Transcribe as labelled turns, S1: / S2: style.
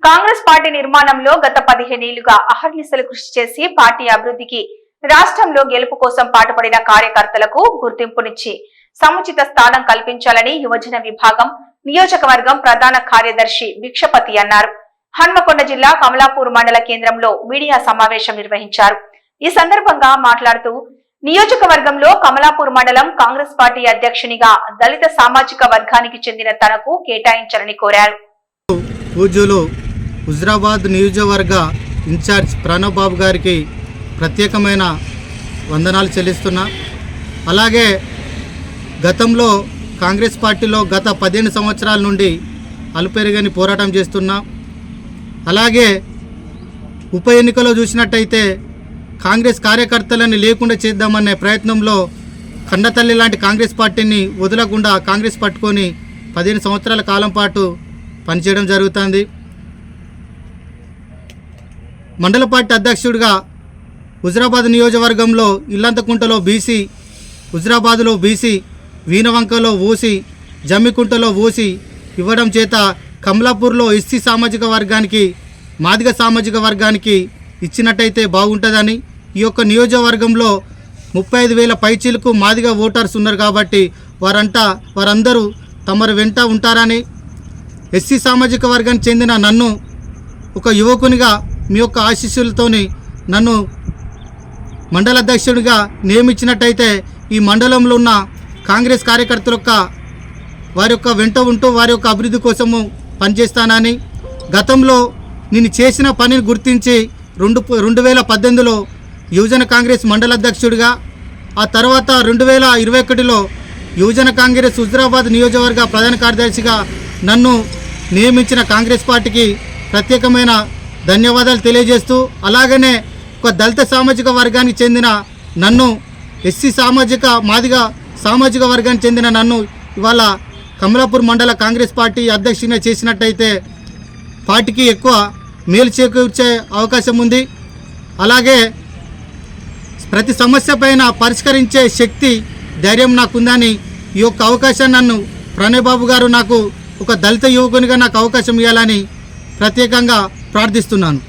S1: Congress party నిర్మాణంలో గత 15 ఏళ్లుగా అహర్నిశలు కృషి చేసి పార్టీ అభివృద్ధికి రాష్ట్రంలో గెలుపు కోసం పాటుపడిన కార్యకర్తలకు గుర్తింపునిచ్చి సముచిత స్థానం కల్పించాలని యువజన విభాగం నియోజకవర్గం ప్రధాన కార్యదర్శి భిక్షపతి అన్నారు. హన్మకొండ జిల్లా కమలాపూర్ మండల కేంద్రంలో మీడియా సమావేశం నిర్వహించారు. ఈ సందర్భంగా మాట్లాడుతూ నియోజకవర్గంలో కమలాపూర్ మండలం కాంగ్రెస్ పార్టీ అధ్యక్షునిగా దళిత సామాజిక వర్గానికి చెందిన తనకు కేటాయించాలని కోరారు.
S2: పూజ్యులు హుజరాబాద్ నియోజకవర్గ ఇన్ఛార్జ్ ప్రణవ్ బాబు గారికి ప్రత్యేకమైన వందనాలు చెల్లిస్తున్నా. అలాగే గతంలో కాంగ్రెస్ పార్టీలో గత 15 సంవత్సరాల నుండి అలుపెరుగని పోరాటం చేస్తున్నా. అలాగే ఉప ఎన్నికలో చూసినట్టయితే కాంగ్రెస్ కార్యకర్తలను లేకుండా చేద్దామనే ప్రయత్నంలో కండతల్లి లాంటి కాంగ్రెస్ పార్టీని వదలకుండా కాంగ్రెస్ పట్టుకొని 15 సంవత్సరాల కాలం పాటు పనిచేయడం జరుగుతుంది. మండల పార్టీ అధ్యక్షుడిగా హుజరాబాద్ నియోజకవర్గంలో ఇల్లంతకుంటలో బీసీ, హుజరాబాద్లో బీసీ, వీణవంకలో ఓసీ, జమ్మికుంటలో ఓసీ ఇవ్వడం చేత కమలాపూర్లో ఎస్సీ సామాజిక వర్గానికి, మాదిగ సామాజిక వర్గానికి ఇచ్చినట్టయితే బాగుంటుందని, ఈ యొక్క నియోజకవర్గంలో 35,000 పైచీలకు మాదిగ ఓటర్స్ ఉన్నారు కాబట్టి వారందరూ తమరు వెంట ఉంటారని, ఎస్సీ సామాజిక వర్గానికి చెందిన నన్ను ఒక యువకునిగా మీ యొక్క ఆశీస్సులతోని నన్ను మండల అధ్యక్షుడిగా నియమించినట్టయితే ఈ మండలంలో ఉన్న కాంగ్రెస్ కార్యకర్తల వారి యొక్క వెంట ఉంటూ వారి యొక్క అభివృద్ధి కోసము పనిచేస్తానని, గతంలో నేను చేసిన పనిని గుర్తించి 2018లో యువజన కాంగ్రెస్ మండల అధ్యక్షుడిగా, ఆ తర్వాత 2021లో యువజన కాంగ్రెస్ హుజరాబాద్ నియోజకవర్గ ప్రధాన కార్యదర్శిగా నన్ను నియమించిన కాంగ్రెస్ పార్టీకి ప్రత్యేకమైన ధన్యవాదాలు తెలియజేస్తూ, అలాగనే ఒక దళిత సామాజిక వర్గానికి చెందిన నన్ను, ఎస్సీ సామాజిక, మాదిగ సామాజిక వర్గానికి చెందిన నన్ను ఇవాళ కమలాపూర్ మండల కాంగ్రెస్ పార్టీ అధ్యక్షునిగా చేసినట్టయితే పార్టీకి ఎక్కువ మేలు చేకూర్చే అవకాశం ఉంది. అలాగే ప్రతి సమస్య పైన పరిష్కరించే శక్తి, ధైర్యం నాకుందని ఈ యొక్క అవకాశాన్ని నన్ను ప్రణయ్ బాబు గారు నాకు ఒక దళిత యువకునిగా నాకు అవకాశం ఇవ్వాలని ప్రత్యేకంగా ప్రార్థిస్తున్నాను.